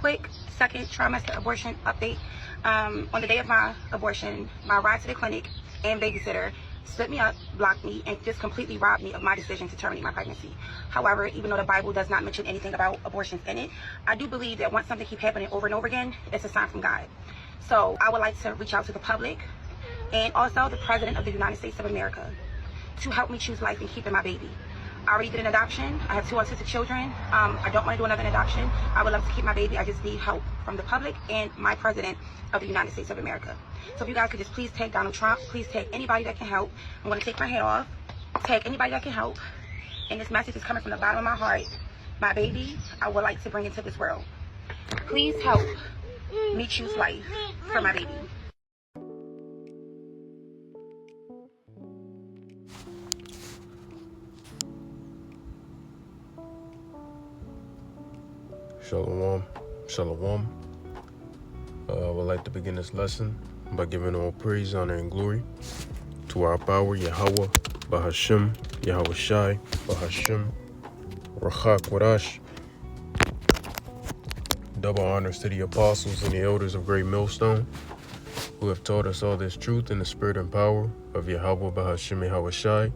quick second trimester abortion update. On the day of my abortion, my ride to the clinic and babysitter stood me up, blocked me, and just completely robbed me of my decision to terminate my pregnancy. However, even though the Bible does not mention anything about abortions in it, I do believe that once something keeps happening over and over again, it's a sign from God. So I would like to reach out to the public and also the President of the United States of America to help me choose life and keeping my baby. I already did an adoption. I have 2 autistic children. I don't want to do another adoption. I would love to keep my baby. I just need help from the public and my President of the United States of America. So if you guys could just please tag Donald Trump, please tag anybody that can help. I'm going to take my hat off. Tag anybody that can help. And this message is coming from the bottom of my heart. My baby, I would like to bring into this world. Please help me choose life for my baby. Shalom, shalom. I would like to begin this lesson by giving all praise, honor, and glory to our power, Yahweh, Bahashem, Yahweh Shai, Bahashem, Rachak Wadash. Double honors to the apostles and the elders of Great Millstone, who have taught us all this truth in the spirit and power of Yahweh, Bahashem, Yahweh Shai.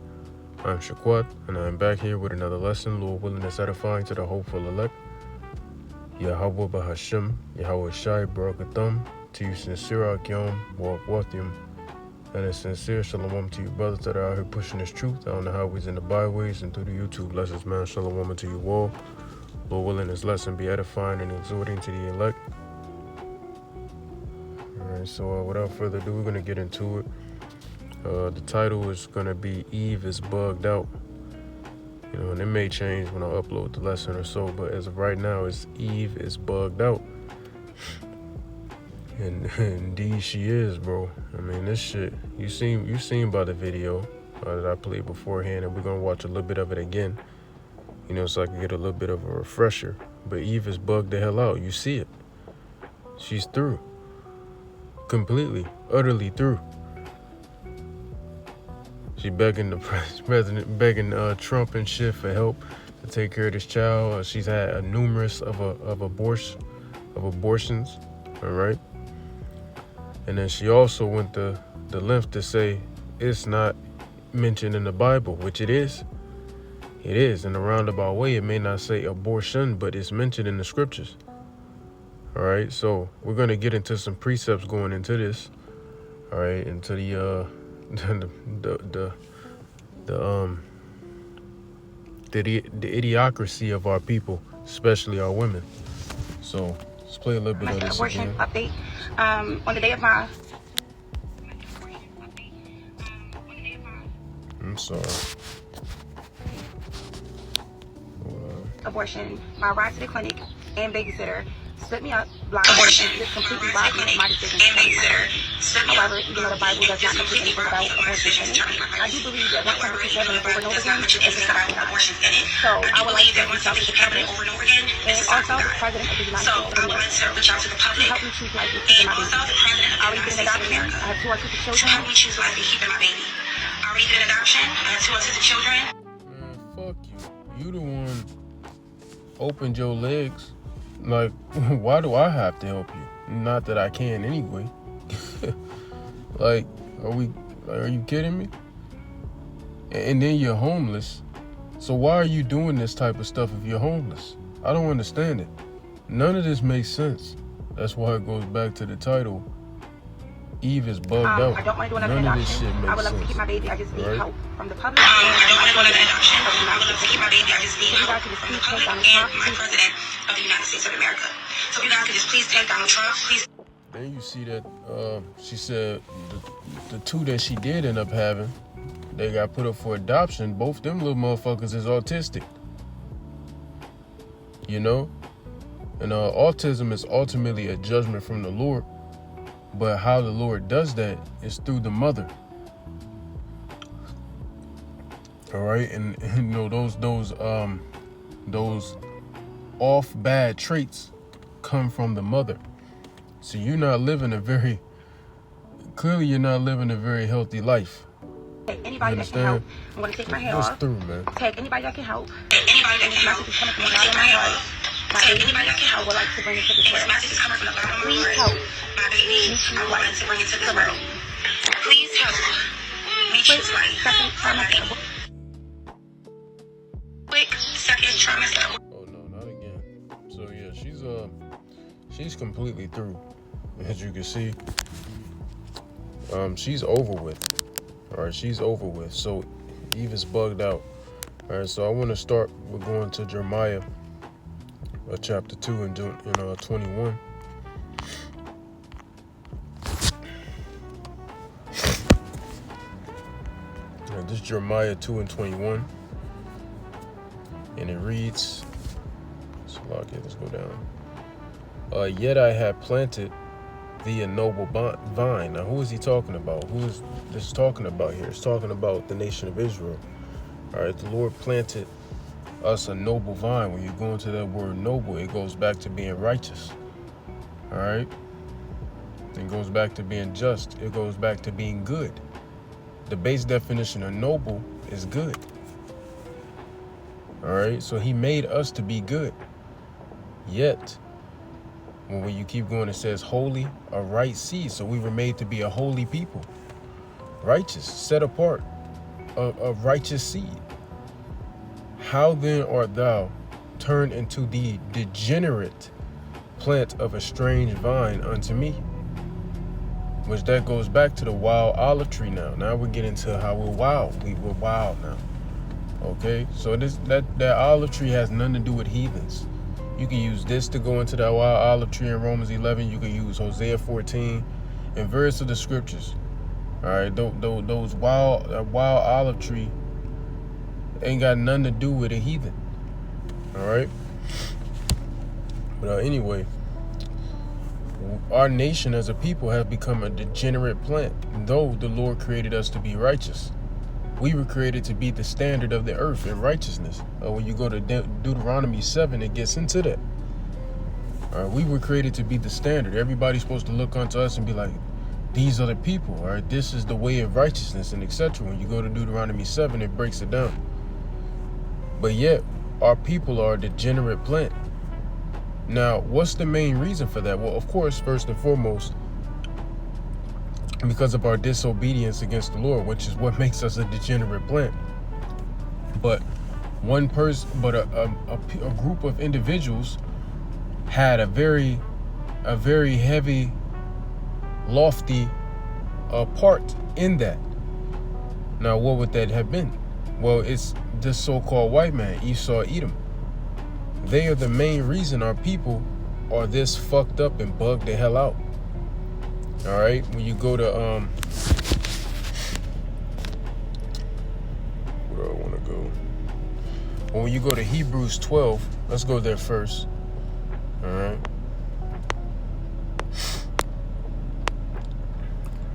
I'm Shaquat, and I'm back here with another lesson, Lord willing, is edifying to the hopeful elect. Yahweh Bahashem, Yahweh Shai, Barakatham, to you sincere Akyom, Walk and a sincere shalom to you brothers that are out here pushing this truth out on the highways and the byways and through the YouTube lessons, man. Shalom to you all. Lord willing, this lesson be edifying and exhorting to the elect. Alright, so without further ado, we're going to get into it. The title is going to be Eve is Bugged Out. You know, and it may change when I upload the lesson or so, but as of right now, it's Eve is bugged out. And indeed she is, bro. I mean, this shit, you seen by the video that I played beforehand, and we're gonna watch a little bit of it again, you know, so I can get a little bit of a refresher. But Eve is bugged the hell out. You see it. She's through. Completely, utterly through. She begging the president, begging Trump and shit for help to take care of this child. She's had a numerous of abortions, all right. And then she also went the length to say it's not mentioned in the Bible, which it is. It is in a roundabout way. It may not say abortion, but it's mentioned in the scriptures. All right. So we're gonna get into some precepts going into this. All right, into the idiocracy of our people, especially our women. So let's play a little bit of this abortion again. Update. On the day of my I'm sorry. abortion, my ride to the clinic and babysitter stood me up, blocked me, and just completely robbed me of my decision. However, even though the Bible does not mention anything about abortion in it, I do believe that once something keeps happening over and over again, it's a sign from God. So I would like to reach out to the public and also the President of the United States of America to help me choose life and keep my baby. I already did an adoption. I have 2 autistic children. Help me choose life and keep my baby. I already did an adoption. I have 2 autistic children. Man, fuck you. You the one opened your legs. Like, why do I have to help you? Not that I can anyway. Like, are you kidding me? And then you're homeless. So why are you doing this type of stuff if you're homeless? I don't understand it. None of this makes sense. That's why it goes back to the title. Eve is bugged out. I don't want to do another None adoption. of this shit makes I would love sense. to keep my baby. I just need Right? help from the public. I don't want to do another adoption. I would love to keep my baby. I just need help from the public and my President of the United States of America. So if you guys could just please tag Donald Trump, please. Then you see that she said the 2 that she did end up having, they got put up for adoption. Both them little motherfuckers is autistic. You know? And autism is ultimately a judgment from the Lord. But how the Lord does that is through the mother. All right, and you know those off bad traits come from the mother. So you're not living a very healthy life. Anybody that can help. I'm going to take my hat Just off. through, man. Tag anybody that can help. Anybody that And this can help. message is coming from the bottom of my heart. My Okay, baby, anybody that can I help. would like to bring into this This world. message is coming from the bottom of my Please heart. help. My baby, I would like to bring into this world. Please help me Quick choose life. second trimester abortion. Quick second trimester. Oh no, not again. So yeah, she's completely through. As you can see, she's over with. All right, she's over with. So Eve is bugged out. All right, so I want to start with going to Jeremiah, chapter 2 and 21. This is Jeremiah 2 and 21, and it reads, so let's go down. Yet I have planted thee a noble vine. Now, who is he talking about? Who is this talking about here? It's talking about the nation of Israel. All right, the Lord planted us a noble vine. When you go into that word noble, it goes back to being righteous. All right, it goes back to being just. It goes back to being good. The base definition of noble is good. All right, so he made us to be good. Yet, when you keep going, it says holy, a right seed. So we were made to be a holy people, righteous, set apart, a righteous seed. How then art thou turned into the degenerate plant of a strange vine unto me? Which that goes back to the wild olive tree now. Now we're getting to how we're wild. We're wild now. Okay, so that olive tree has nothing to do with heathens. You can use this to go into that wild olive tree in Romans 11. You can use Hosea 14 and various of the scriptures. All right, those wild olive tree ain't got nothing to do with a heathen. All right, but anyway, our nation as a people has become a degenerate plant. Though the Lord created us to be righteous, we were created to be the standard of the earth in righteousness. When you go to Deuteronomy 7, it gets into that. All right, we were created to be the standard. Everybody's supposed to look unto us and be like, these are the people. All right, this is the way of righteousness and etc. When you go to Deuteronomy 7, it breaks it down. But yet, our people are a degenerate plant. Now, what's the main reason for that? Well, of course, first and foremost, because of our disobedience against the Lord, which is what makes us a degenerate plant. But one person, but a group of individuals had a very heavy, lofty part in that. Now, what would that have been? Well, it's this so-called white man, Esau, Edom. They are the main reason our people are this fucked up and bugged the hell out. All right, when you go to where do I want to go? Well, when you go to Hebrews 12, let's go there first. All right,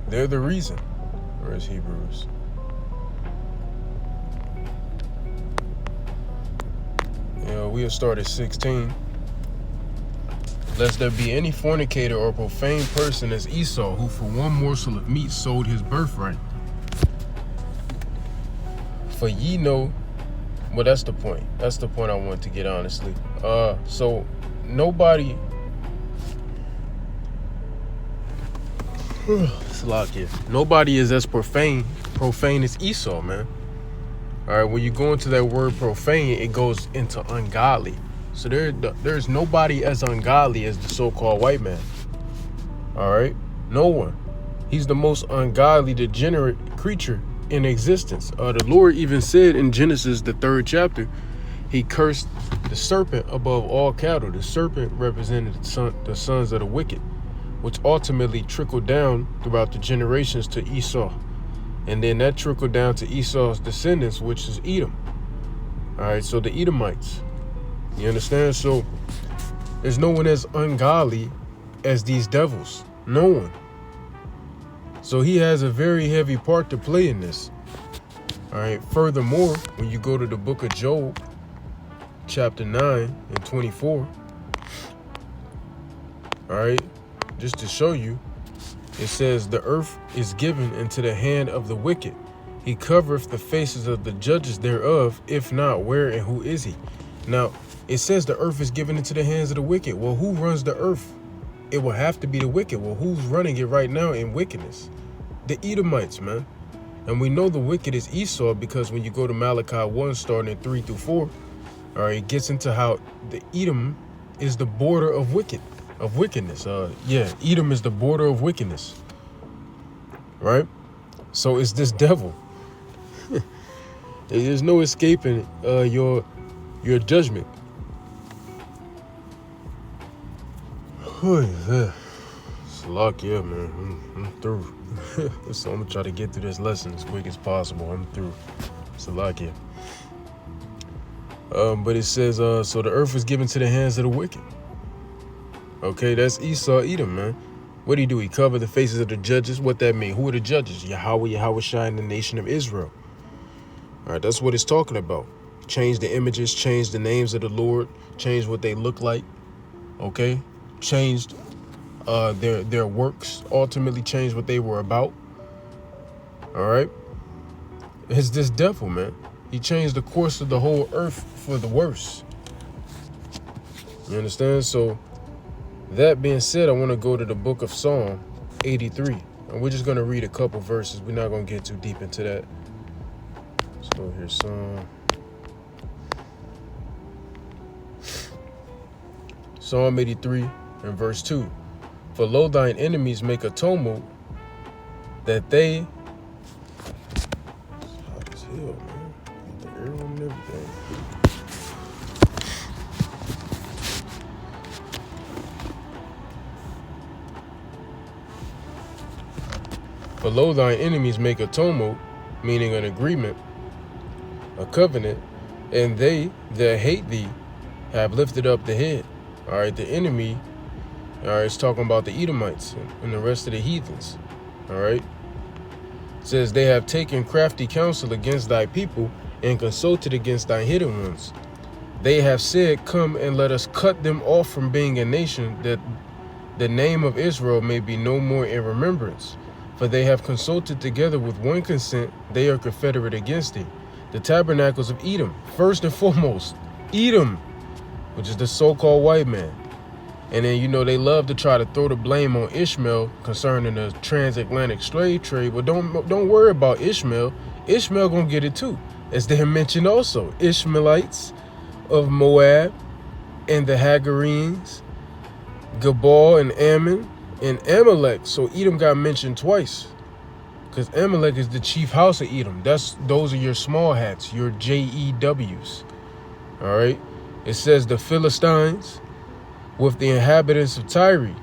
they're the reason. Where's Hebrews? We'll start at 16. Lest there be any fornicator or profane person as Esau, who for one morsel of meat sold his birthright. For ye know, well, that's the point. That's the point I want to get, honestly. So nobody. It's locked here. Nobody is as profane as Esau, man. All right, when you go into that word profane, it goes into ungodly. So there's nobody as ungodly as the so-called white man. All right, no one. He's the most ungodly, degenerate creature in existence. The Lord even said in Genesis, the 3rd chapter, he cursed the serpent above all cattle. The serpent represented the sons of the wicked, which ultimately trickled down throughout the generations to Esau. And then that trickled down to Esau's descendants, which is Edom. All right, so the Edomites. You understand? So there's no one as ungodly as these devils. No one. So he has a very heavy part to play in this. All right. Furthermore, when you go to the book of Job, chapter 9 and 24. All right. Just to show you, it says, the earth is given into the hand of the wicked. He covereth the faces of the judges thereof. If not, where and who is he? Now, It says the earth is given into the hands of the wicked. Well, who runs the earth? It will have to be the wicked. Well, who's running it right now in wickedness? The Edomites, man. And we know the wicked is Esau because when you go to Malachi 1, starting at 3 through 4, all right, it gets into how the Edom is the border of wickedness. Edom is the border of wickedness, right? So it's this devil. There's no escaping your judgment. Salakia, man. I'm through. So I'm gonna try to get through this lesson as quick as possible. I'm through. Salakia. But it says, so the earth was given to the hands of the wicked. Okay, that's Esau, Edom, man. What do? He covered the faces of the judges. What that mean? Who are the judges? Yahweh Shai, and the nation of Israel. All right, that's what it's talking about. Change the images, change the names of the Lord, change what they look like. Okay, changed their works, ultimately changed what they were about. All right, it's this devil, man. He changed the course of the whole earth for the worse. You understand? So that being said, I want to go to the book of Psalm 83, and we're just going to read a couple verses. We're not going to get too deep into that. Let's go here, Psalm 83 and verse 2. For lo, thine enemies make a tumult, that they... It's hot as hell, man. Got the air on and everything. For lo, thine enemies make a tumult, meaning an agreement, a covenant, and they that hate thee have lifted up the head. All right, the enemy, all right, it's talking about the Edomites and the rest of the heathens. All right, it says they have taken crafty counsel against thy people and consulted against thy hidden ones. They have said, come and let us cut them off from being a nation, that the name of Israel may be no more in remembrance. For they have consulted together with one consent, they are confederate against thee. The tabernacles of Edom, first and foremost, Edom, which is the so-called white man. And then, they love to try to throw the blame on Ishmael concerning the transatlantic slave trade. But don't worry about Ishmael. Ishmael gonna get it too. As they mentioned also, Ishmaelites of Moab and the Hagarenes, Gebal and Ammon, and Amalek. So Edom got mentioned twice, because Amalek is the chief house of Edom. Those are your small hats, your JEWs. All right. It says the Philistines with the inhabitants of Tyre.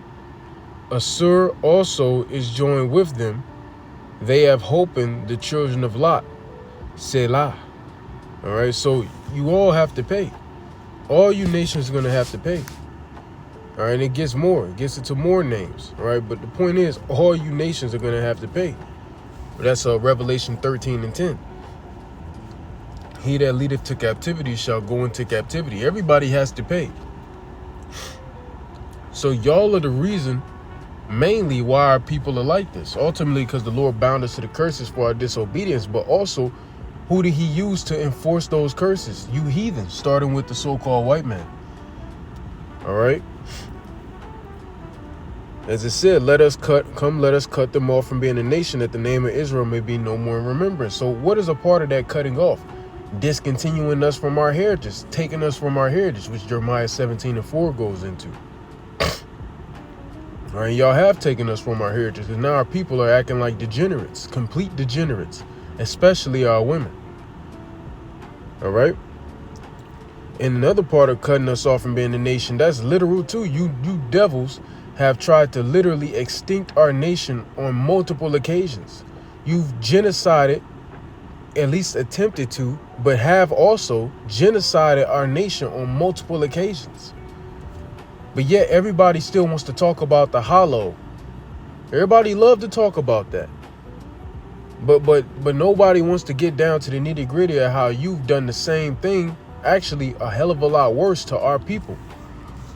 Assur also is joined with them. They have holpen the children of Lot. Selah. All right. So you all have to pay. All you nations are going to have to pay. All right, and it gets more. It gets into more names. All right, but the point is, all you nations are going to have to pay. That's Revelation 13 and 10. He that leadeth to captivity shall go into captivity. Everybody has to pay. So y'all are the reason, mainly, why our people are like this. Ultimately, because the Lord bound us to the curses for our disobedience. But also, who did he use to enforce those curses? You heathens, starting with the so-called white man. All right. As it said, let us cut them off from being a nation, that the name of Israel may be no more in remembrance. So what is a part of that cutting off? Discontinuing us from our heritage, taking us from our heritage, which Jeremiah 17 and 4 goes into. All right, y'all have taken us from our heritage, and now our people are acting like degenerates, complete degenerates, especially our women. All right. And another part of cutting us off from being a nation, that's literal too. You devils have tried to literally extinct our nation on multiple occasions. You've genocided, at least attempted to, but have also genocided our nation on multiple occasions. But yet everybody still wants to talk about the hollow. Everybody love to talk about that. But nobody wants to get down to the nitty-gritty of how you've done the same thing, actually a hell of a lot worse, to our people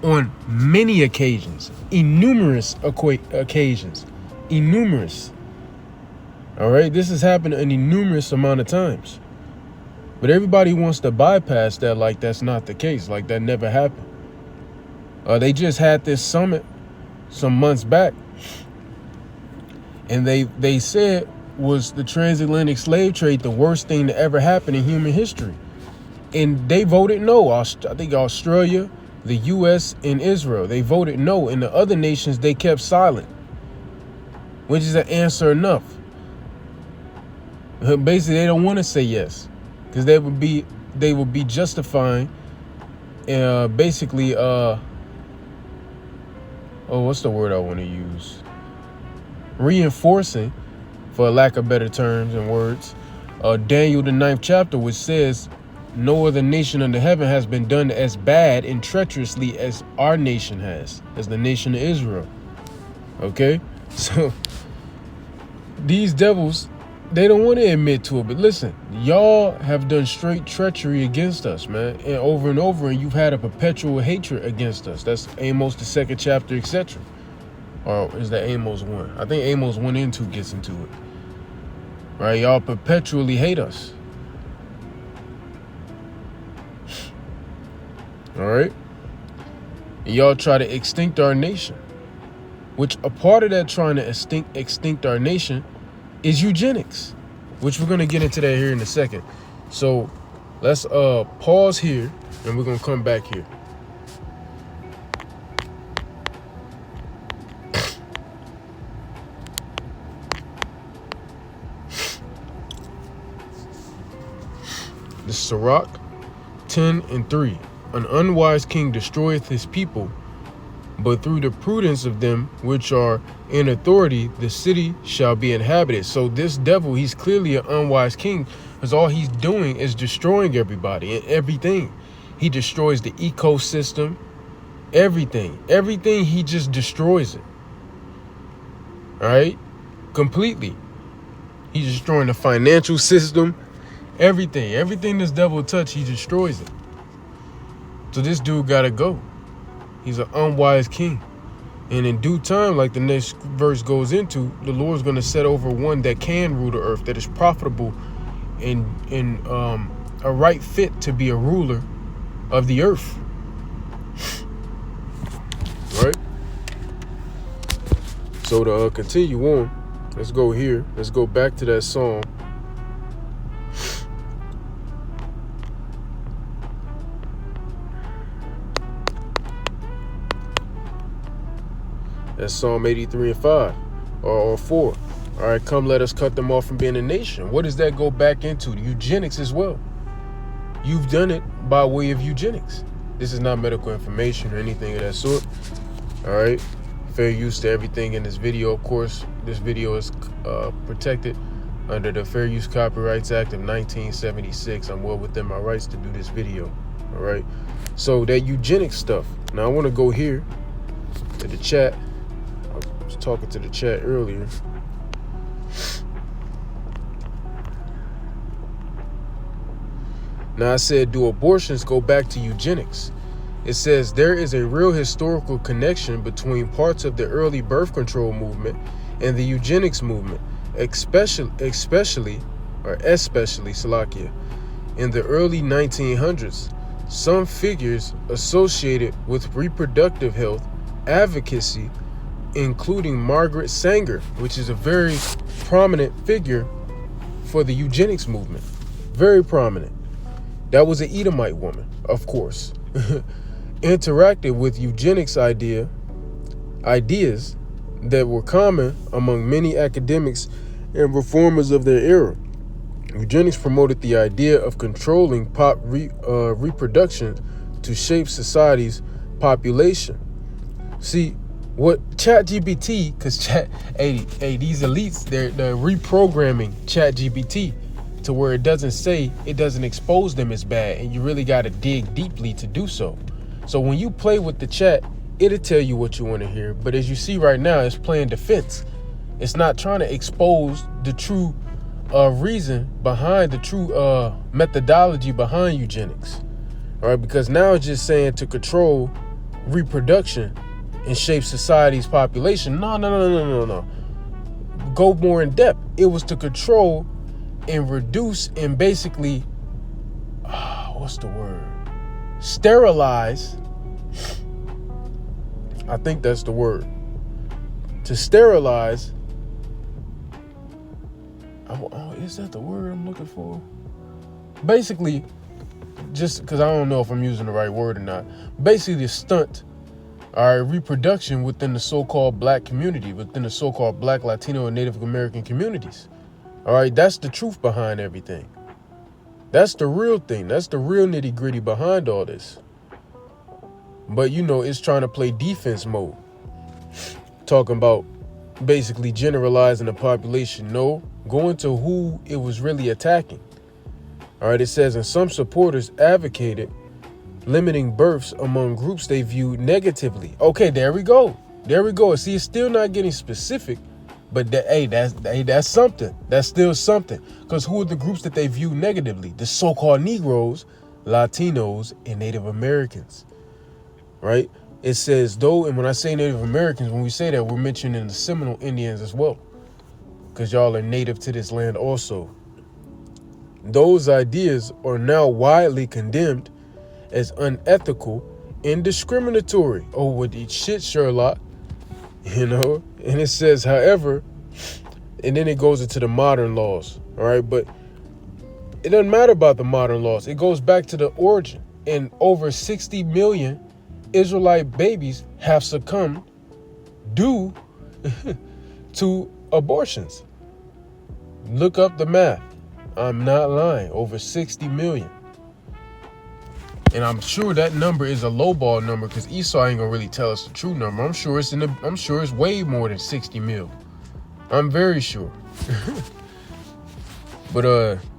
on many occasions, innumerous occasions, innumerous. All right, this has happened an innumerous amount of times. But everybody wants to bypass that like that's not the case, like that never happened. They just had this summit some months back, and they said, was the transatlantic slave trade the worst thing to ever happen in human history? And they voted no. I think Australia, the U.S., and Israel, they voted no. And the other nations, they kept silent, which is an answer enough. Basically, they don't want to say yes, because they would be justifying, basically, what's the word I want to use? Reinforcing, for lack of better terms and words, Daniel the 9th chapter, which says, no other nation under heaven has been done as bad and treacherously as our nation has, as the nation of Israel. Okay? So these devils, they don't want to admit to it. But listen, y'all have done straight treachery against us, man. And over, and you've had a perpetual hatred against us. That's Amos, the 2nd chapter, etc. Or is that Amos 1? I think Amos 1 and 2 gets into it. Right? Y'all perpetually hate us. All right? And y'all try to extinct our nation. Which a part of that trying to extinct our nation is eugenics. Which we're going to get into that here in a second. So let's pause here and we're going to come back here. The Sirach 10:3. An unwise king destroyeth his people, but through the prudence of them which are in authority, the city shall be inhabited. So this devil, he's clearly an unwise king, because all he's doing is destroying everybody and everything. He destroys the ecosystem, everything. Everything, he just destroys it. All right? Completely. He's destroying the financial system, everything this devil touch, he destroys it. So this dude gotta go. He's an unwise king. And in due time, like the next verse goes into, the Lord's gonna set over one that can rule the earth, that is profitable and a right fit to be a ruler of the earth. Right? So to continue on, let's go here. Let's go back to that Psalm. That's Psalm 83:5 or 4. All right, come let us cut them off from being a nation. What does that go back into? Eugenics as well. You've done it by way of eugenics. This is not medical information or anything of that sort. All right, fair use to everything in this video. Of course, this video is protected under the Fair Use Copyrights Act of 1976. I'm well within my rights to do this video. All right, so that eugenics stuff. Now I want to go here to the chat. I was talking to the chat earlier. Now I said, do abortions go back to eugenics? It says there is a real historical connection between parts of the early birth control movement and the eugenics movement, especially Slovakia. In the early 1900s, some figures associated with reproductive health advocacy, including Margaret Sanger, which is a very prominent figure for the eugenics movement. Very prominent. That was an Edomite woman, of course. Interacted with eugenics ideas that were common among many academics and reformers of their era. Eugenics promoted the idea of controlling reproduction to shape society's population. See, what ChatGPT, because these elites, they're reprogramming ChatGPT to where it doesn't expose them as bad, and you really got to dig deeply to do so. So when you play with the chat, it'll tell you what you want to hear. But as you see right now, it's playing defense. It's not trying to expose the true reason behind, the true methodology behind eugenics. All right, because now it's just saying to control reproduction and shape society's population. No. Go more in depth. It was to control and reduce and basically what's the word? Sterilize. I think that's the word. To sterilize. Oh, is that the word I'm looking for? Basically, just because I don't know if I'm using the right word or not. Basically, stunt our reproduction within the so-called black community, within the so-called black, Latino, and Native American communities. All right, that's the truth behind everything. That's the real thing. That's the real nitty-gritty behind all this. But, you know, it's trying to play defense mode. Talking about basically generalizing the population. No, going to who it was really attacking. All right, it says, and some supporters advocated limiting births among groups they viewed negatively. Okay, there we go. There we go. See, it's still not getting specific, but that's something. That's still something. Because who are the groups that they view negatively? The so-called Negroes, Latinos, and Native Americans. Right? It says, though, and when I say Native Americans, when we say that, we're mentioning the Seminole Indians as well. Because y'all are native to this land also. Those ideas are now widely condemned as unethical and discriminatory. Oh, with the shit, Sherlock. You know? And it says, however, and then it goes into the modern laws. All right? But it doesn't matter about the modern laws. It goes back to the origin. And over 60 million Israelite babies have succumbed due to abortions. Look up the math. I'm not lying. Over 60 million. And I'm sure that number is a lowball number because Esau ain't gonna really tell us the true number. I'm sure it's way more than 60 mil. I'm very sure. But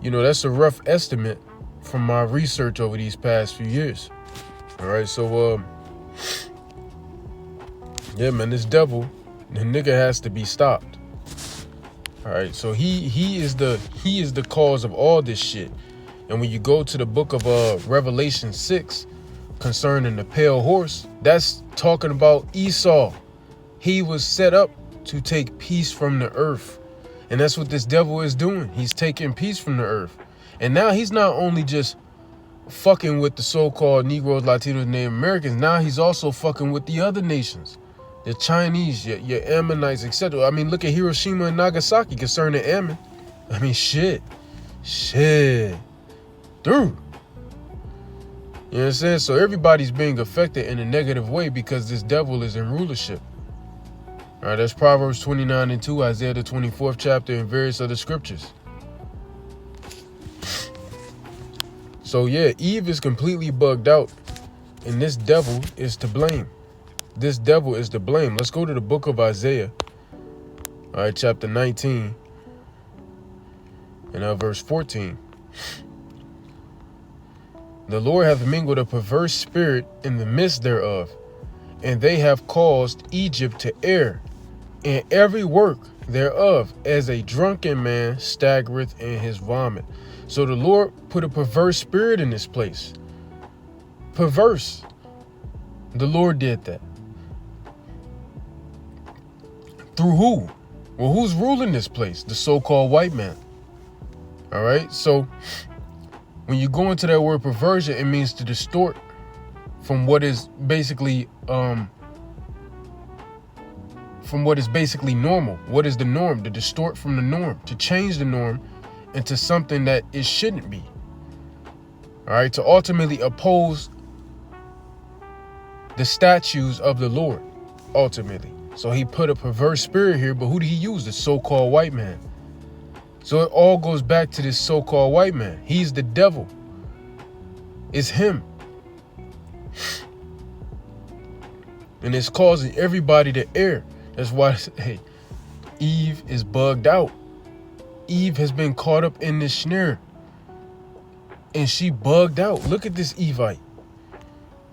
you know, that's a rough estimate from my research over these past few years. All right, so yeah, man, this devil, the nigga has to be stopped. All right, so he is the cause of all this shit. And when you go to the book of Revelation 6 concerning the pale horse, that's talking about Esau. He was set up to take peace from the earth. And that's what this devil is doing. He's taking peace from the earth. And now he's not only just fucking with the so-called Negroes, Latinos, Native Americans. Now he's also fucking with the other nations. The Chinese, your Ammonites, etc. I mean, look at Hiroshima and Nagasaki concerning Ammon. I mean, shit. Dude. You know what I'm saying? So everybody's being affected in a negative way because this devil is in rulership. All right, that's Proverbs 29:2, Isaiah the 24th chapter, and various other scriptures. So yeah, Eve is completely bugged out, and this devil is to blame. This devil is to blame. Let's go to the book of Isaiah. All right, chapter 19, and verse 14. The Lord hath mingled a perverse spirit in the midst thereof, and they have caused Egypt to err, and every work thereof, as a drunken man staggereth in his vomit. So the Lord put a perverse spirit in this place. Perverse. The Lord did that. Through who? Well, who's ruling this place? The so-called white man. All right, so when you go into that word perversion, it means to distort from what is basically normal. What is the norm? To distort from the norm, to change the norm into something that it shouldn't be. All right, to ultimately oppose the statutes of the Lord, ultimately. So he put a perverse spirit here, but who did he use? The so-called white man. So it all goes back to this so-called white man. He's the devil. It's him. And it's causing everybody to err. That's why, hey, Eve is bugged out. Eve has been caught up in this snare. And she bugged out. Look at this Evite.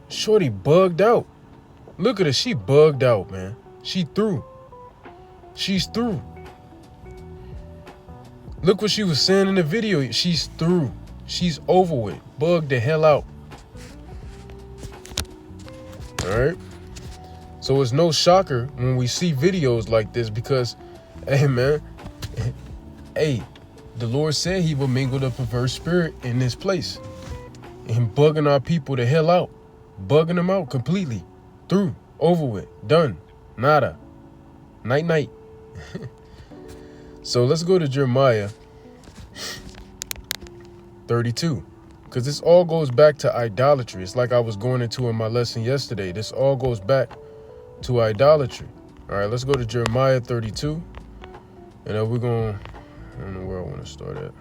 Shorty bugged out. Look at her. She bugged out, man. She through. She's through. Look what she was saying in the video. She's through. She's over with. Bugged the hell out. All right. So it's no shocker when we see videos like this because, hey, man, hey, the Lord said he will mingle the perverse spirit in this place. and bugging our people the hell out. Bugging them out completely. Through. Over with. Done. Nada. Night night. So let's go to Jeremiah 32. Because this all goes back to idolatry. It's like I was going into in my lesson yesterday. This all goes back to idolatry. All right, let's go to Jeremiah 32. And then we're going, I don't know where I want to start at.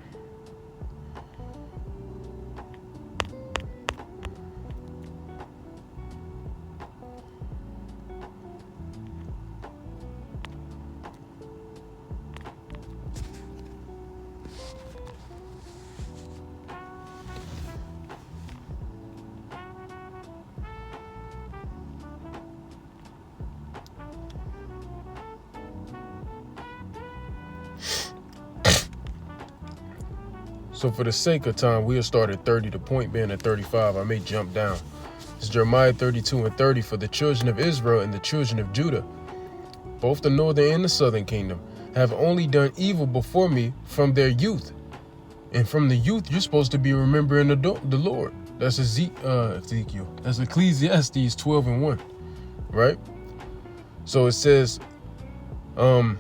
So for the sake of time, we'll start at 30, the point being at 35. I may jump down. It's Jeremiah 32 and 30. For the children of Israel and the children of Judah, both the northern and the southern kingdom, have only done evil before me from their youth. And from the youth, you're supposed to be remembering the Lord. That's Ezekiel. That's Ecclesiastes 12 and 1, right? So it says, for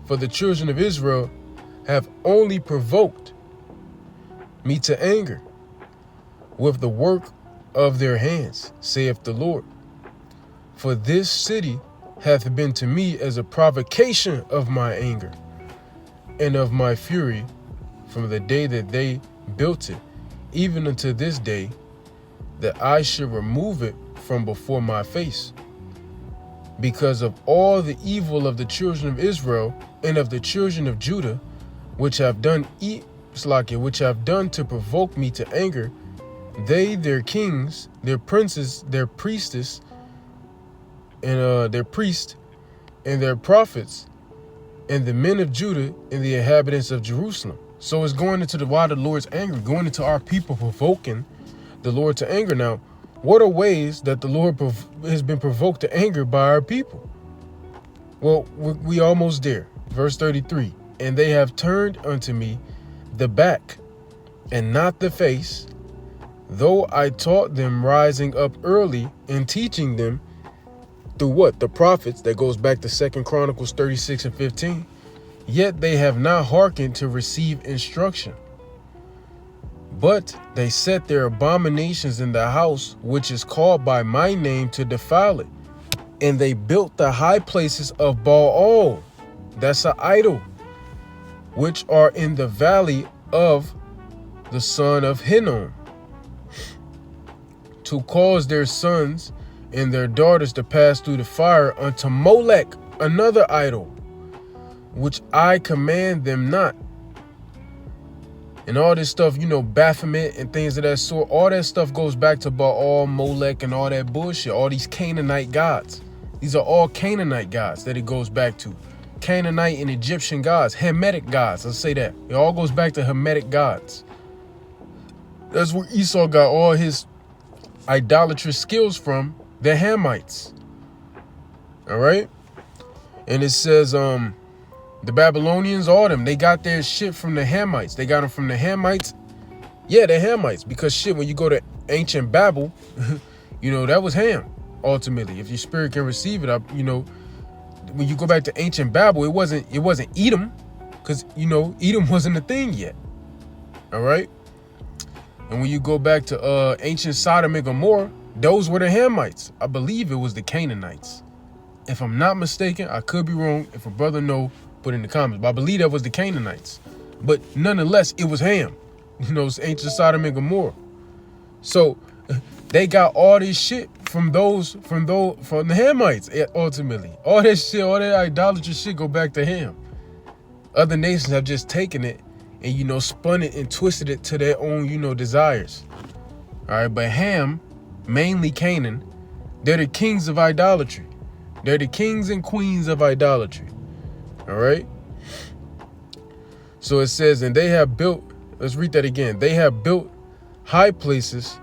the children of Israel have only provoked me to anger with the work of their hands, saith the Lord. For this city hath been to me as a provocation of my anger and of my fury from the day that they built it, even unto this day, that I should remove it from before my face. Because of all the evil of the children of Israel and of the children of Judah, which have done to provoke me to anger, they, their kings, their princes, their priestess, and their priests, and their prophets, and the men of Judah, and the inhabitants of Jerusalem. So it's going into why the Lord's angry, going into our people provoking the Lord to anger. Now, what are ways that the Lord has been provoked to anger by our people? Well, we almost there. Verse 33. And they have turned unto me the back and not the face, though I taught them rising up early and teaching them through what? The prophets. That goes back to 2 Chronicles 36 and 15. Yet they have not hearkened to receive instruction. But they set their abominations in the house which is called by my name to defile it. And they built the high places of Baal. That's an idol. Which are in the valley of the son of Hinnom, to cause their sons and their daughters to pass through the fire unto Molech, another idol, which I command them not. And all this stuff, Baphomet and things of that sort, all that stuff goes back to Baal, Molech, and all that bullshit, all these Canaanite gods. These are all Canaanite gods that it goes back to. Canaanite and Egyptian gods, Hamitic gods, let's say that. It all goes back to Hamitic gods. That's where Esau got all his idolatrous skills from, the Hamites. All right? And it says, the Babylonians, all them, they got their shit from the Hamites. They got them from the Hamites. Yeah, the Hamites. Because shit, when you go to ancient Babel, that was Ham, ultimately. If your spirit can receive it, when you go back to ancient Babel, it wasn't Edom, because Edom wasn't a thing yet. All right. And when you go back to ancient Sodom and Gomorrah, those were the Hamites. I believe it was the Canaanites. If I'm not mistaken, I could be wrong. If a brother know, put in the comments. But I believe that was the Canaanites. But nonetheless, it was Ham. It's ancient Sodom and Gomorrah. So they got all this shit from the Hamites, ultimately. All that shit, all that idolatrous shit go back to Ham. Other nations have just taken it and, spun it and twisted it to their own, desires. All right, but Ham, mainly Canaan, they're the kings of idolatry. They're the kings and queens of idolatry. All right. So it says, and they have built, let's read that again. They have built high places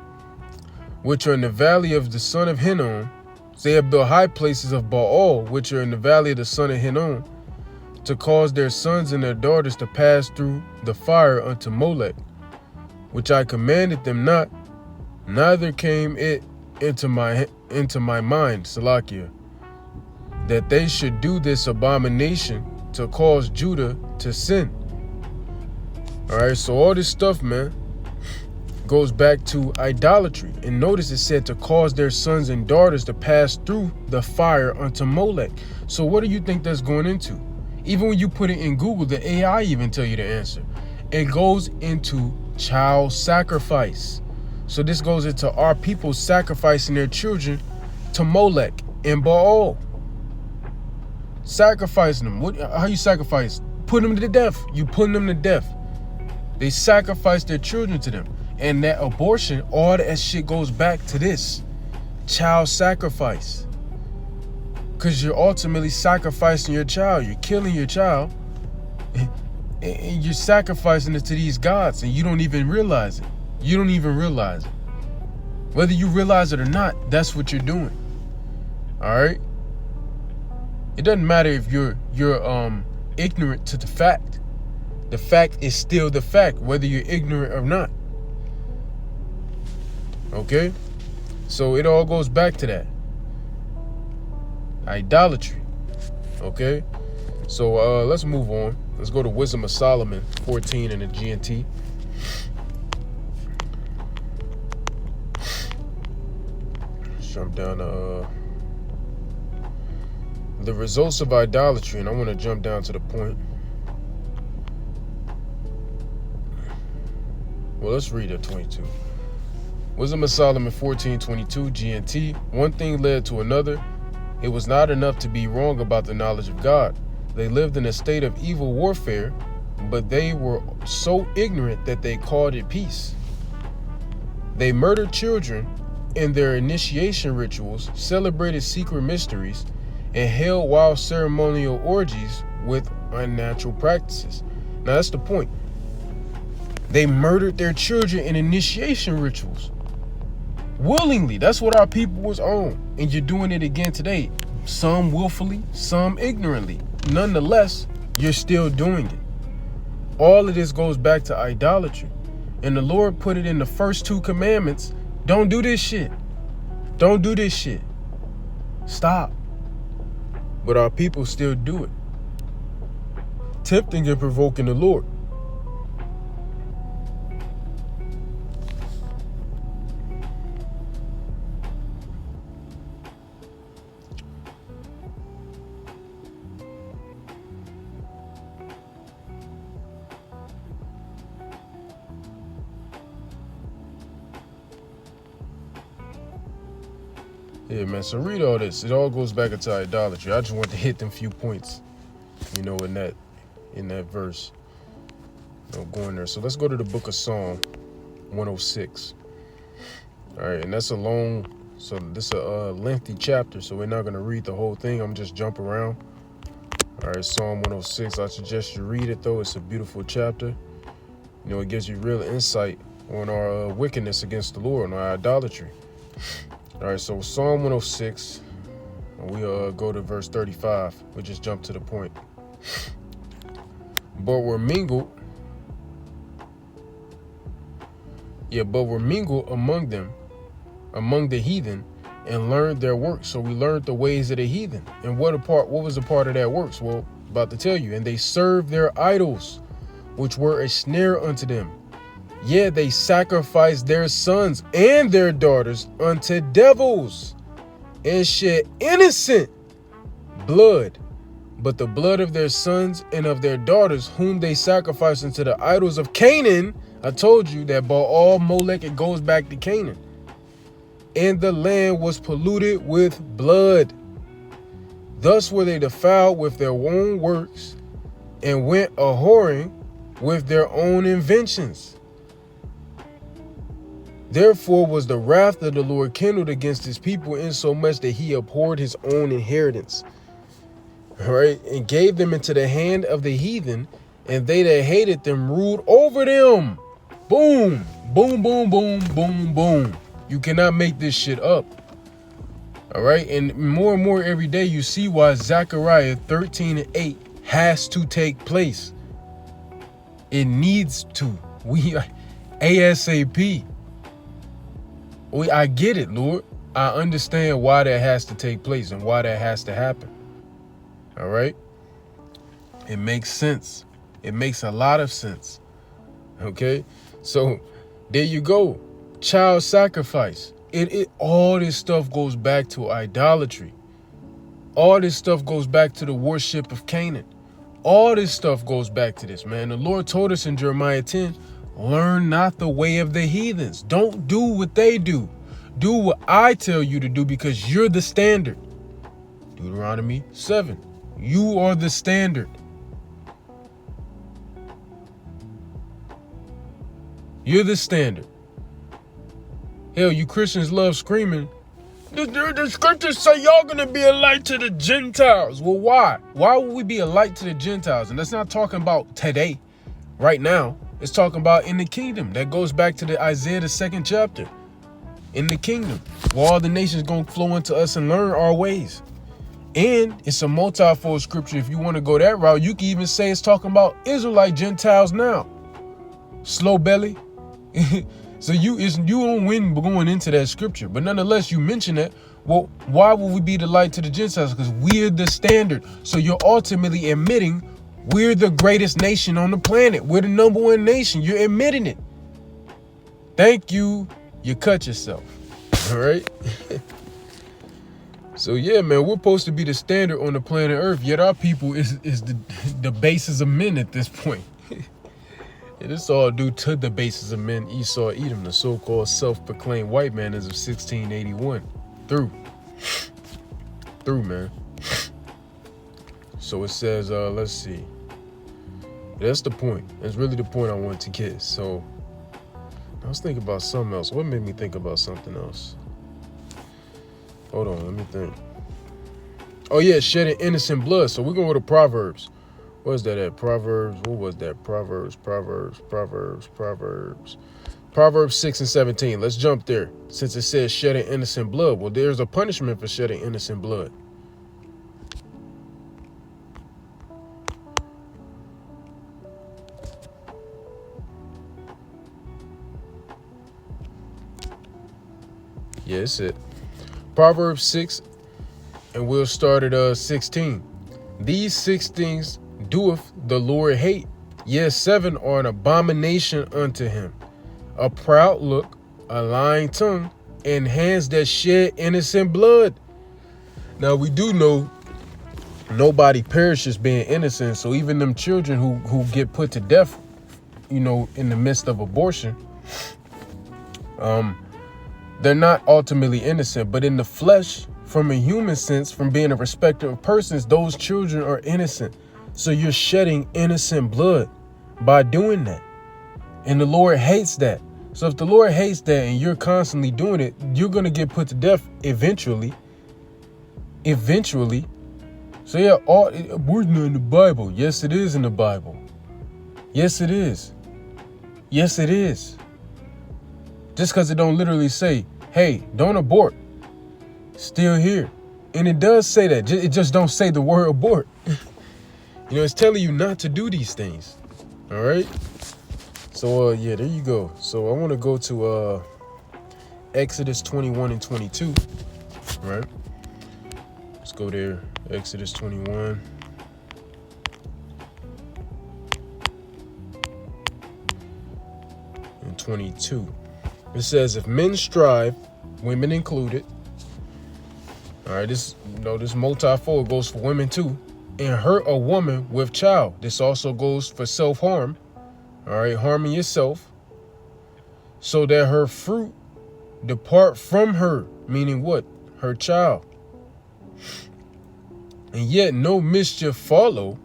which are in the valley of the son of Hinnom. So they have built high places of Baal, which are in the valley of the son of Hinnom, to cause their sons and their daughters to pass through the fire unto Molech, which I commanded them not, neither came it into my mind, Salakia, that they should do this abomination to cause Judah to sin. All right, so all this stuff, man, goes back to idolatry. And notice it said to cause their sons and daughters to pass through the fire unto Molech. So what do you think that's going into? Even when you put it in Google, the AI even tell you the answer. It goes into child sacrifice. So this goes into our people sacrificing their children to Molech and Baal. Sacrificing them. How you sacrifice? Put them to death. You putting them to death. They sacrifice their children to them. And that abortion, all that shit goes back to this. Child sacrifice. Because you're ultimately sacrificing your child. You're killing your child. And you're sacrificing it to these gods. And you don't even realize it. You don't even realize it. Whether you realize it or not, that's what you're doing. Alright? It doesn't matter if you're ignorant to the fact. The fact is still the fact, whether you're ignorant or not. Okay? So it all goes back to that. Idolatry. Okay? So let's move on. Let's go to Wisdom of Solomon 14 in the GNT. Jump down to the results of idolatry, and I want to jump down to the point. Well, let's read at 22. Wisdom of Solomon 14:22 GNT. One thing led to another. It was not enough to be wrong about the knowledge of God. They lived in a state of evil warfare, but they were so ignorant that they called it peace. They murdered children in their initiation rituals, celebrated secret mysteries, and held wild ceremonial orgies with unnatural practices. Now that's the point. They murdered their children in initiation rituals. Willingly. That's what our people was on. And you're doing it again today. Some willfully, some ignorantly. Nonetheless, you're still doing it. All of this goes back to idolatry. And the Lord put it in the first 2 commandments. Don't do this shit. Don't do this shit. Stop. But our people still do it. Tempting and provoking the Lord. Yeah, man, so read all this. It all goes back into idolatry. I just want to hit them few points, you know, in that verse. You know, going there. So let's go to the book of Psalm 106. All right, and that's a long, so this is a lengthy chapter, so we're not going to read the whole thing. I'm just jump around. All right, Psalm 106. I suggest you read it, though. It's a beautiful chapter. You know, it gives you real insight on our wickedness against the Lord, on our idolatry. All right, so Psalm 106, we go to verse 35. We just jump to the point. But were mingled among them, among the heathen, and learned their works. So we learned the ways of the heathen. And what was a part of that works? Well, about to tell you. And they served their idols, which were a snare unto them. Yeah, they sacrificed their sons and their daughters unto devils, and shed innocent blood, but the blood of their sons and of their daughters, whom they sacrificed unto the idols of Canaan. I told you that Baal, Molech, it goes back to Canaan. And the land was polluted with blood. Thus were they defiled with their own works, and went a-whoring with their own inventions. Therefore was the wrath of the Lord kindled against his people, insomuch that he abhorred his own inheritance. All right, and gave them into the hand of the heathen, and they that hated them ruled over them. Boom, boom, boom, boom, boom, boom. You cannot make this shit up. All right, and more every day you see why Zechariah 13:8 has to take place. It needs to. ASAP. I get it, Lord. I understand why that has to take place and why that has to happen. All right? It makes sense. It makes a lot of sense. Okay? So there you go. Child sacrifice. All this stuff goes back to idolatry. All this stuff goes back to the worship of Canaan. All this stuff goes back to this, man. The Lord told us in Jeremiah 10, learn not the way of the heathens. Don't do what they do. Do what I tell you to do, because you're the standard. Deuteronomy 7. You are the standard. You're the standard. Hell, you Christians love screaming, the scriptures say y'all gonna be a light to the Gentiles. Well, why? Why would we be a light to the Gentiles? And that's not talking about today, right now. It's talking about in the kingdom. That goes back to the Isaiah, the 2nd chapter. In the kingdom, where all the nations gonna flow into us and learn our ways. And it's a multifold scripture. If you want to go that route, you can even say it's talking about Israelite Gentiles now. Slow belly. So you don't win going into that scripture, but nonetheless you mention that. Well, why would we be the light to the Gentiles? Because we're the standard. So you're ultimately admitting we're the greatest nation on the planet. We're the #1 nation. You're admitting it. Thank you. You cut yourself. All right. So yeah, man, we're supposed to be the standard on the planet Earth. Yet our people is the basis of men at this point. And it's all due to the basis of men, Esau, Edom, the so-called self-proclaimed white man as of 1681. Through, man. So it says, let's see. That's the point. That's really the point I want to get. So I was thinking about something else. What made me think about something else? Hold on, let me think. Oh yeah, shedding innocent blood. So we're going to go to Proverbs. What's that at? Proverbs. What was that? Proverbs 6 and 17. Let's jump there. Since it says shedding innocent blood. Well, there's a punishment for shedding innocent blood. Yeah, it's it. Proverbs 6, and we'll start at 16. These 6 things doeth the Lord hate. Yes, 7 are an abomination unto him. A proud look, a lying tongue, and hands that shed innocent blood. Now we do know nobody perishes being innocent. So even them children who get put to death, in the midst of abortion, they're not ultimately innocent, but in the flesh, from a human sense, from being a respecter of persons, those children are innocent. So you're shedding innocent blood by doing that. And the Lord hates that. So if the Lord hates that and you're constantly doing it, you're going to get put to death eventually. So yeah, where's not in the Bible? Yes, it is in the Bible. Yes, it is. Yes, it is. Just because it don't literally say, hey, don't abort. Still here. And it does say that. It just don't say the word abort. It's telling you not to do these things. All right. So, yeah, there you go. So I want to go to Exodus 21 and 22. Right. Let's go there. Exodus 21. And 22. It says, if men strive, women included. All right, this multifold goes for women too. And hurt a woman with child. This also goes for self-harm. All right, harming yourself. So that her fruit depart from her. Meaning what? Her child. And yet no mischief follow.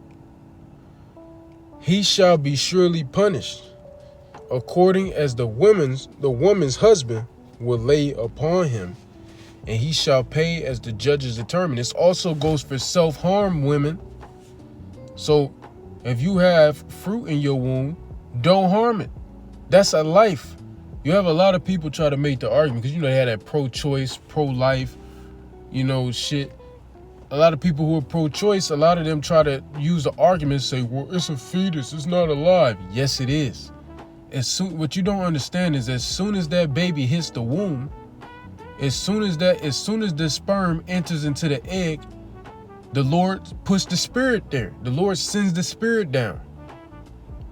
He shall be surely punished, according as the woman's husband will lay upon him, and he shall pay as the judges determine. This also goes for self-harm women. So if you have fruit in your womb, don't harm it. That's a life. You have a lot of people try to make the argument because they had that pro-choice, pro-life, shit. A lot of people who are pro-choice, a lot of them try to use the argument and say, well, it's a fetus, it's not alive. Yes, it is. What you don't understand is as soon as that baby hits the womb, as soon as the sperm enters into the egg, the Lord puts the spirit there. The Lord sends the spirit down.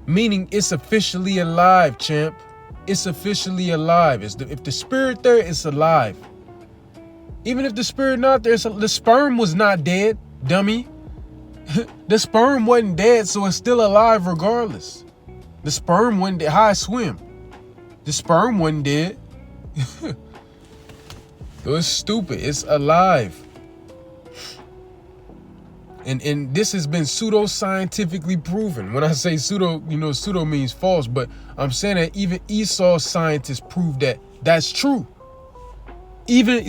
Meaning it's officially alive, champ. It's officially alive. If the spirit there, it's alive. Even if the spirit not there, the sperm was not dead, dummy. The sperm wasn't dead, so it's still alive regardless. The sperm wasn't dead. How I swim? The sperm wasn't dead. It was stupid. It's alive. And this has been pseudo-scientifically proven. When I say pseudo, pseudo means false, but I'm saying that even Esau scientists prove that that's true. Even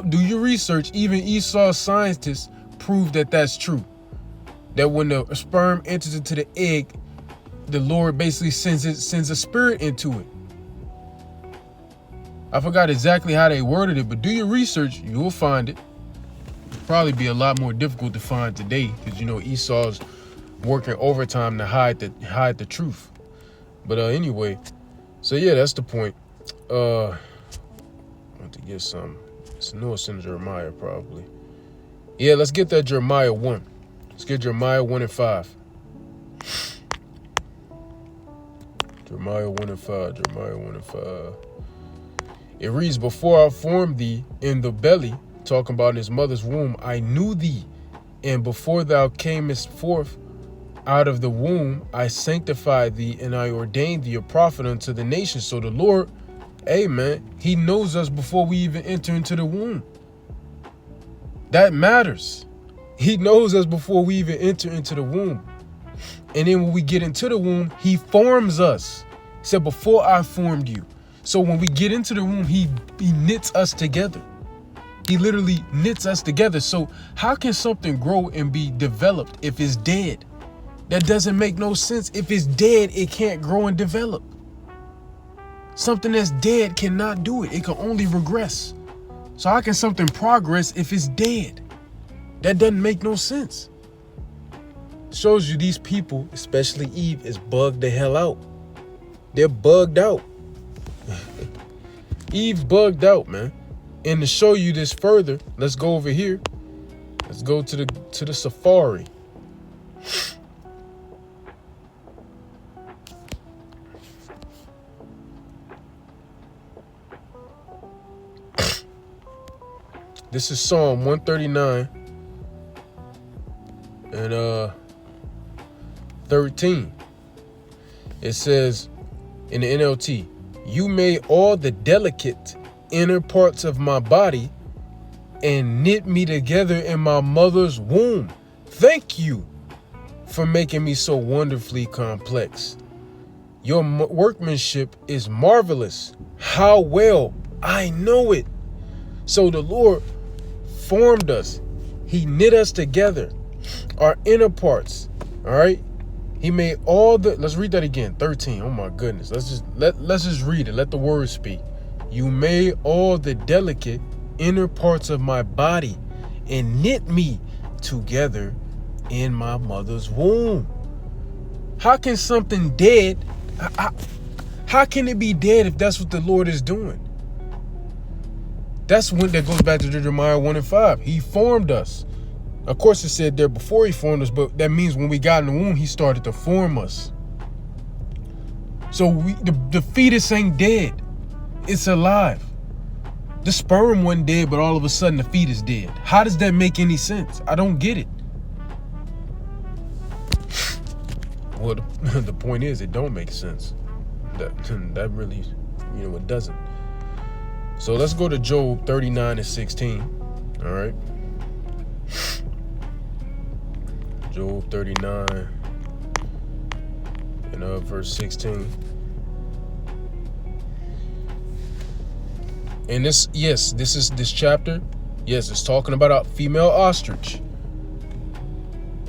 do your research, even Esau scientists prove that that's true. That when the sperm enters into the egg, the Lord basically sends a spirit into it. I forgot exactly how they worded it, but do your research, you will find it. It'll probably be a lot more difficult to find today because Esau's working overtime to hide the truth. But anyway, so yeah, that's the point. I want to get some. It's in Jeremiah probably. Yeah, let's get that Jeremiah 1. Let's get Jeremiah 1 and 5. Jeremiah 1 and 5. Jeremiah 1 and 5. It reads, before I formed thee in the belly, talking about in his mother's womb, I knew thee. And before thou camest forth out of the womb, I sanctified thee and I ordained thee a prophet unto the nations. So the Lord, hey man, he knows us before we even enter into the womb. That matters. He knows us before we even enter into the womb. And then when we get into the womb, he forms us. He said, before I formed you. So when we get into the womb, he knits us together. He literally knits us together. So how can something grow and be developed if it's dead? That doesn't make no sense. If it's dead, it can't grow and develop. Something that's dead cannot do it. It can only regress. So how can something progress if it's dead? That doesn't make no sense. Shows you these people, especially Eve, is bugged the hell out. They're bugged out. Eve's bugged out, man. And to show you this further, let's go over here. Let's go to the Safari. This is Psalm 139 and 13. It says in the NLT, you made all the delicate inner parts of my body and knit me together in my mother's womb. Thank you for making me so wonderfully complex. Your workmanship is marvelous. How well I know it. So the Lord formed us. He knit us together, our inner parts. All right. He made all the, let's read that again. 13. Oh my goodness. Let's just read it. Let the words speak. You made all the delicate inner parts of my body and knit me together in my mother's womb. How can something dead, how can it be dead if that's what the Lord is doing? That's when that goes back to Jeremiah 1 and 5. He formed us. Of course, it said there before he formed us, but that means when we got in the womb, he started to form us. So the fetus ain't dead. It's alive. The sperm wasn't dead, but all of a sudden the fetus dead. How does that make any sense? I don't get it. Well, the point is, it don't make sense. That really, it doesn't. So let's go to Job 39 and 16. All right. Job 39 and verse 16. And this chapter, yes, it's talking about a female ostrich.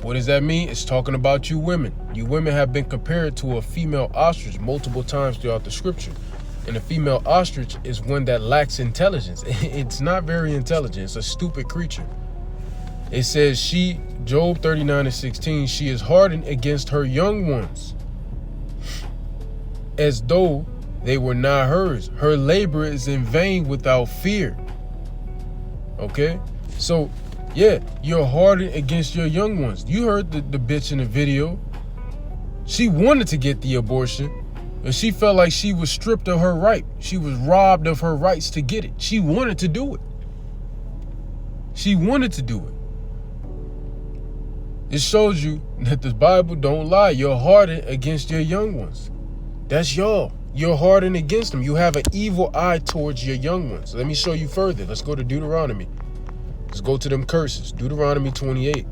What does that mean? It's talking about you women. You women have been compared to a female ostrich multiple times throughout the scripture. And a female ostrich is one that lacks intelligence. It's not very intelligent. It's a stupid creature. It says Job 39 and 16, she is hardened against her young ones. as though they were not hers. Her labor is in vain without fear. Okay? So, yeah, you're hardened against your young ones. You heard the bitch in the video. She wanted to get the abortion, and she felt like she was stripped of her right. She was robbed of her rights to get it. She wanted to do it. She wanted to do it. It shows you that the Bible don't lie. You're hardened against your young ones. That's y'all. You're hardened against them. You have an evil eye towards your young ones. Let me show you further. Let's go to Deuteronomy. Let's go to them curses. Deuteronomy 28.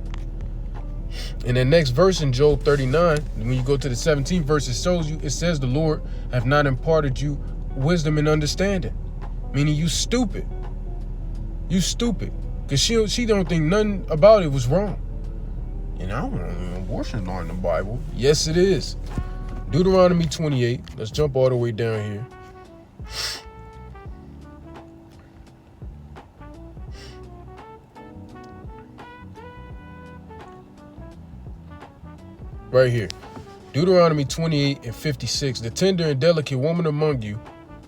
In the next verse in Job 39, when you go to the 17th verse, it shows you, it says the Lord have not imparted you wisdom and understanding. Meaning you stupid. You stupid. Because she don't think nothing about it was wrong. And I don't know, abortion's not in the Bible. Yes, it is. Deuteronomy 28. Let's jump all the way down here. Right here. Deuteronomy 28 and 56. The tender and delicate woman among you,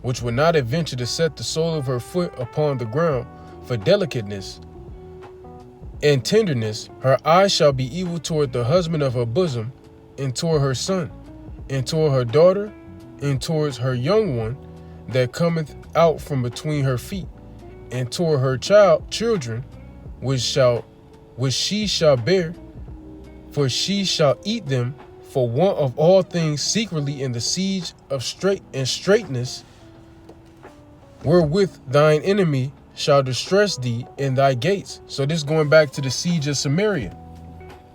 which will not adventure to set the sole of her foot upon the ground for delicateness and tenderness, her eye shall be evil toward the husband of her bosom, and toward her son, and toward her daughter, and towards her young one that cometh out from between her feet, and toward her children, which she shall bear, for she shall eat them for want of all things secretly in the siege of straitness, wherewith thine enemy shall distress thee in thy gates. So this is going back to the siege of Samaria.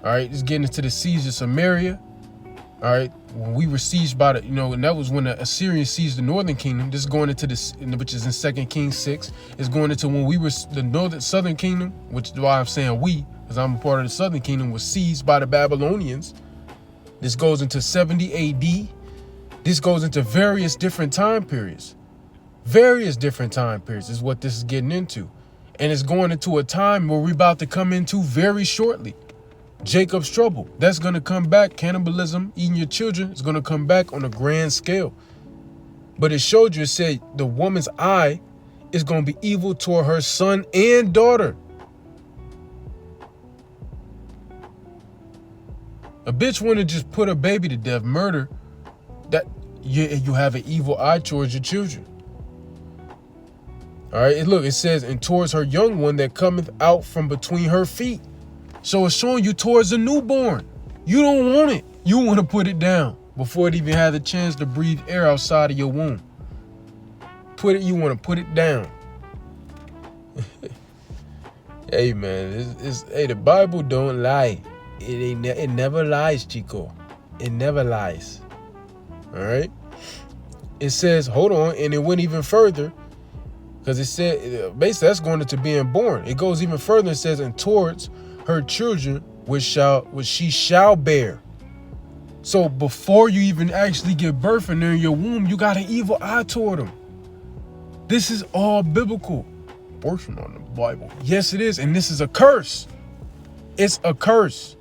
All right, it's getting into the siege of Samaria. All right, when we were sieged by and that was when the Assyrians sieged the northern kingdom. This is going into this, which is in 2 Kings 6. It's going into when we were the southern kingdom, which is why I'm saying we, because I'm a part of the southern kingdom, was seized by the Babylonians. This goes into 70 AD. This goes into various different time periods. Various different time periods is what this is getting into. And it's going into a time where we're about to come into very shortly. Jacob's trouble. That's going to come back. Cannibalism, eating your children, is going to come back on a grand scale. But it showed you, it said the woman's eye is going to be evil toward her son and daughter. A bitch want to just put a baby to death, murder, that you have an evil eye towards your children. All right, and look, it says, and towards her young one that cometh out from between her feet. So it's showing you towards a newborn. You don't want it. You want to put it down before it even had the chance to breathe air outside of your womb. You want to put it down. Hey, man, hey, the Bible don't lie. It never lies, Chico. It never lies. All right. It says, hold on, and it went even further. Because it said, basically, that's going into being born. It goes even further. It says, and towards her children, which she shall bear. So before you even actually give birth and they're in your womb, you got an evil eye toward them. This is all biblical. Abortion on the Bible. Yes, it is. And this is a curse. It's a curse.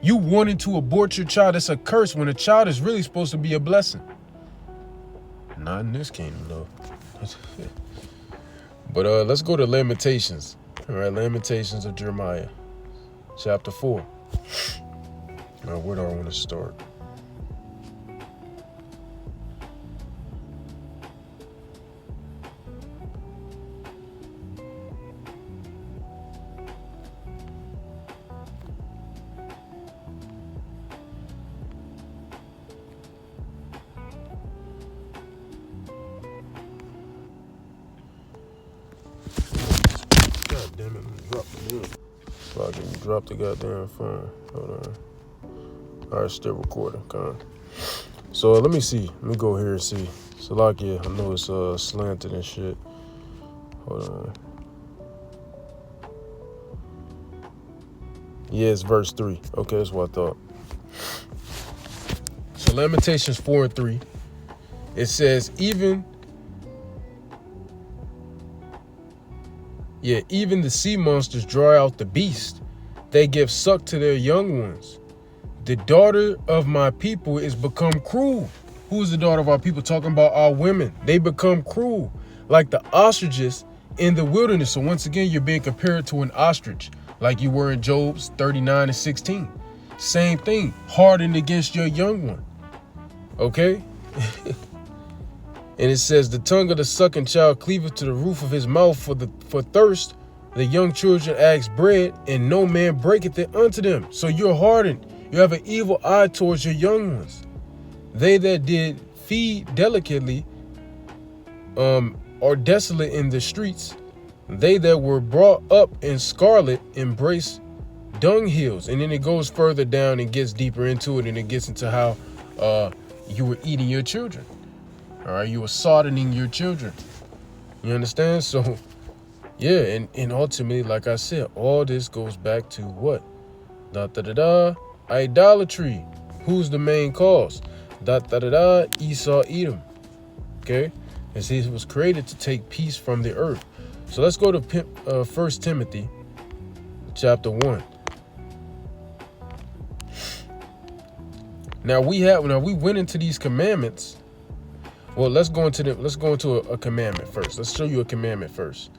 You wanting to abort your child, it's a curse when a child is really supposed to be a blessing. Not in this kingdom, though. But let's go to Lamentations. All right, Lamentations of Jeremiah, chapter 4. All right, where do I want to start? Damn it, drop the goddamn phone. Hold on. All right, still recording. Come on. So let me see. Let me go here and see. Salakia, I know it's slanted and shit. Hold on. Yeah, it's verse 3. Okay, that's what I thought. So Lamentations 4 and 3. It says, even the sea monsters draw out the beast. They give suck to their young ones. The daughter of my people is become cruel. Who is the daughter of our people? Talking about our women. They become cruel, like the ostriches in the wilderness. So once again, you're being compared to an ostrich, like you were in Job's 39:16. Same thing, hardened against your young one. Okay? And it says, the tongue of the sucking child cleaveth to the roof of his mouth for thirst. The young children ask bread, and no man breaketh it unto them. So you're hardened. You have an evil eye towards your young ones. They that did feed delicately are desolate in the streets. They that were brought up in scarlet embrace dunghills. And then it goes further down and gets deeper into it, and it gets into how you were eating your children. All right, you were sodoning your children. You understand? So, yeah, and ultimately, like I said, all this goes back to what? Idolatry. Who's the main cause? Esau, Edom. Okay? And see, it was created to take peace from the earth. So let's go to 1 Timothy chapter 1. Now we went into these commandments. Well, let's go into a commandment first. Let's show you a commandment first.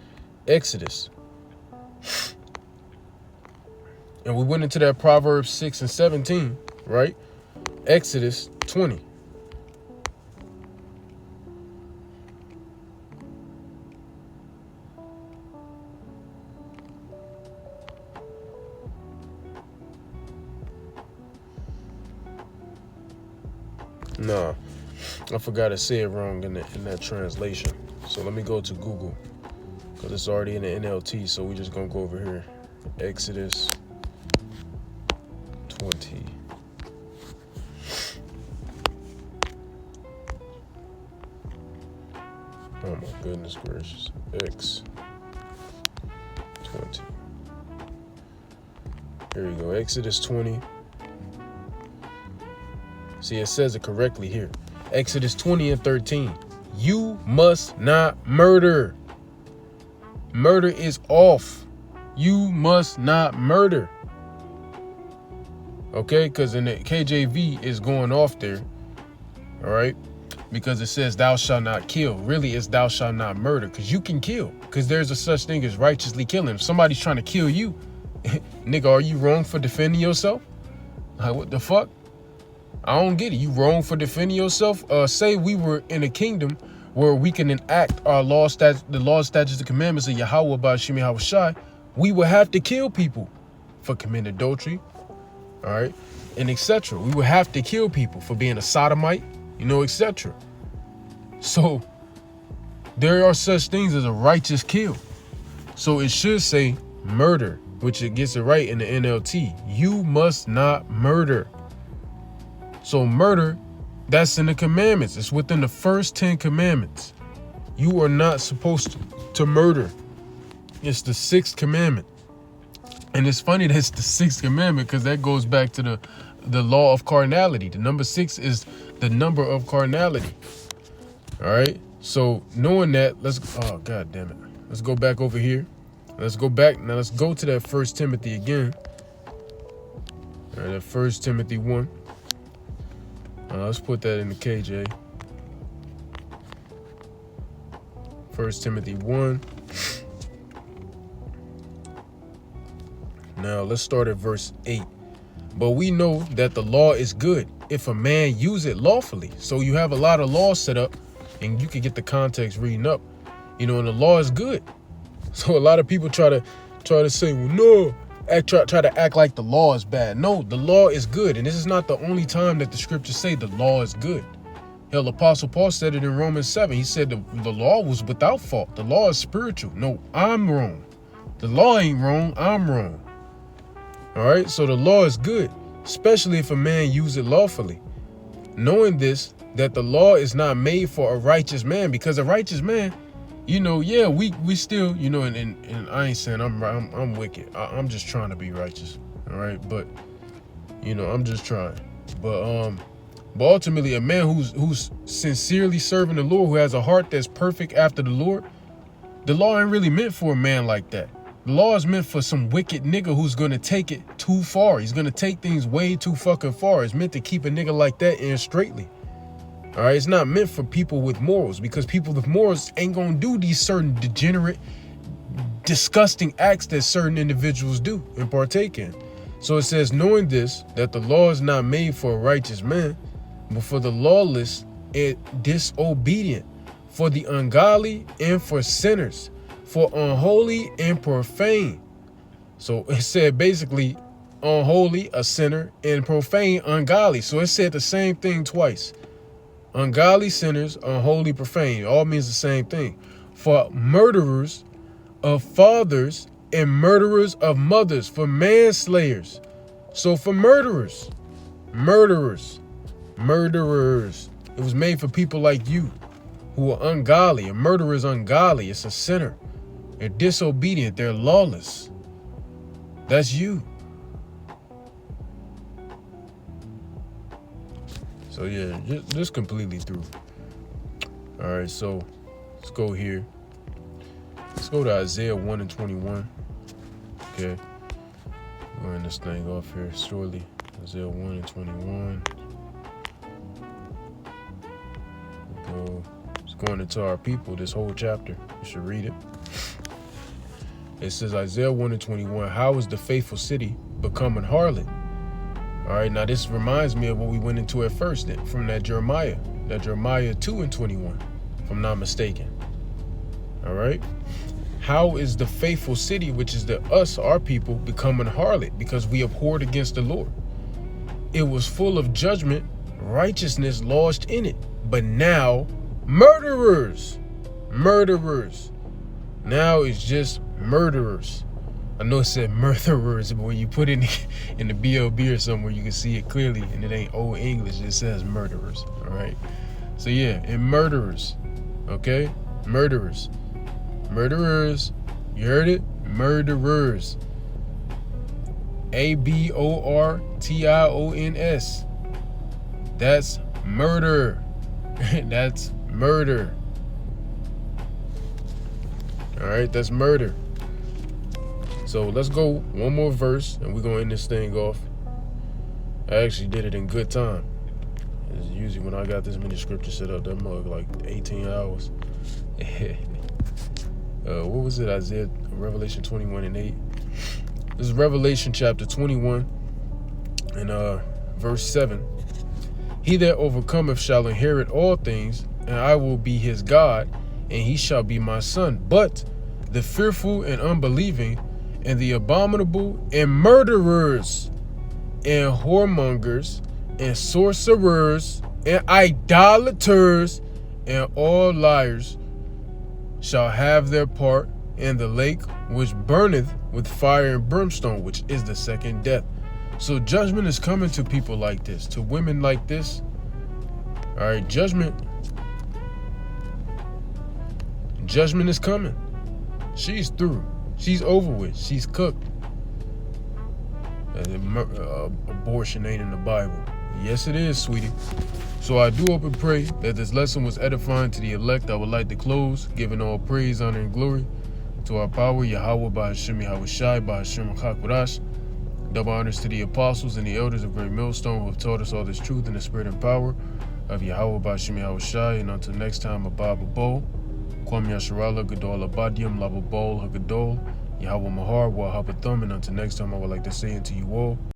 Exodus. And we went into that Proverbs 6 and 17, right? Exodus 20. No, I forgot to say it wrong in that translation. So let me go to Google, because it's already in the NLT. So we're just gonna go over here. Exodus 20. Oh my goodness gracious. X 20. Here we go. Exodus 20. See, it says it correctly here. Exodus 20 and 13. You must not murder. Murder is off. You must not murder. Okay, because in the KJV is going off there. All right, because it says thou shalt not kill. Really, it's thou shalt not murder, because you can kill, because there's a such thing as righteously killing. If somebody's trying to kill you, nigga, are you wrong for defending yourself? Like, what the fuck? I don't get it. You wrong for defending yourself? Say we were in a kingdom where we can enact our law, the law, statutes, the commandments of Yahweh by Shemi Hawashai. We would have to kill people for committing adultery, all right, and etc. We would have to kill people for being a sodomite, you know, etc. So there are such things as a righteous kill. So it should say murder, which it gets it right in the NLT. You must not murder. So murder, that's in the commandments. It's within the first 10 commandments. You are not supposed to murder. It's the 6th commandment. And it's funny that it's the 6th commandment, because that goes back to the law of carnality. The number 6 is the number of carnality. All right. So knowing that, oh, God damn it. Let's go back over here. Let's go back. Now let's go to that 1 Timothy again. All right, that 1 Timothy 1. Let's put that in the KJ. 1 Timothy 1. Now let's start at verse 8. But we know that the law is good if a man use it lawfully. So you have a lot of laws set up, and you can get the context reading up, you know, and the law is good. So a lot of people try to say, well, no, try to act like the law is bad. No, the law is good. And this is not the only time that the scriptures say the law is good. Hell, Apostle Paul said it in Romans 7. He said the law was without fault. The law is spiritual. No, I'm wrong. The law ain't wrong. I'm wrong. All right. So the law is good, especially if a man use it lawfully. Knowing this, that the law is not made for a righteous man, because a righteous man, you know, yeah, we still, you know, and I ain't saying I'm wicked. I'm just trying to be righteous. All right. But, you know, I'm just trying. But ultimately, a man who's sincerely serving the Lord, who has a heart that's perfect after the Lord, the law ain't really meant for a man like that. The law is meant for some wicked nigga who's going to take it too far. He's going to take things way too fucking far. It's meant to keep a nigga like that in straightly. All All right, it's not meant for people with morals, because people with morals ain't gonna do these certain degenerate, disgusting acts that certain individuals do and partake in. So it says, knowing this, that the law is not made for a righteous man, but for the lawless and disobedient, for the ungodly and for sinners, for unholy and profane. So it said basically unholy, a sinner, and profane, ungodly. So it said the same thing twice. Ungodly, sinners, unholy, profane. All means the same thing. For murderers of fathers and murderers of mothers, for manslayers. So for murderers. It was made for people like you who are ungodly. A murderer is ungodly. It's a sinner. They're disobedient. They're lawless. That's you. So yeah, just completely through. All right, so let's go here. Let's go to Isaiah 1 and 21. Okay. We're in this thing off here shortly. Isaiah 1 and 21. It's going into our people, this whole chapter. You should read it. It says, Isaiah 1 and 21, how is the faithful city become an harlot? All right, now this reminds me of what we went into at first then, from that Jeremiah 2 and 21, if I'm not mistaken. All right. How is the faithful city, which is our people, become an harlot? Because we abhorred against the Lord. It was full of judgment, righteousness lodged in it. But now, murderers. Now it's just murderers. I know it said murderers, but when you put it in the BLB or somewhere, you can see it clearly, and it ain't old English. It says murderers. All right. So yeah, and murderers. Okay, murderers. You heard it? Murderers. ABORTIONS. That's murder. That's murder. All right, that's murder. So let's go one more verse and we're gonna end this thing off. I actually did it in good time. It's usually when I got this many scriptures set up, that mug like 18 hours. What was it? Isaiah, Revelation 21 and 8. This is Revelation chapter 21 and verse 7. He that overcometh shall inherit all things, and I will be his God, and he shall be my son. But the fearful and unbelieving, and the abominable, and murderers, and whoremongers, and sorcerers, and idolaters, and all liars shall have their part in the lake which burneth with fire and brimstone, which is the second death. So judgment is coming to people like this, to women like this. All right, judgment is coming. She's through. She's over with. She's cooked. Abortion ain't in the Bible. Yes, it is, sweetie. So I do hope and pray that this lesson was edifying to the elect. I would like to close, giving all praise, honor, and glory to our power, Yahweh, Bahashim Yahushai, Bahashim Chakwadash. Double honors to the apostles and the elders of Great Millstone who have taught us all this truth in the spirit and power of Yahweh, Bahashim Yahushai. And until next time, Abba Bo, Kwam Yasharala, Gadol Abadium, Lava Bol, Hagadol, Yahweh Mahar, Wahabathum. And until next time, I would like to say unto you all,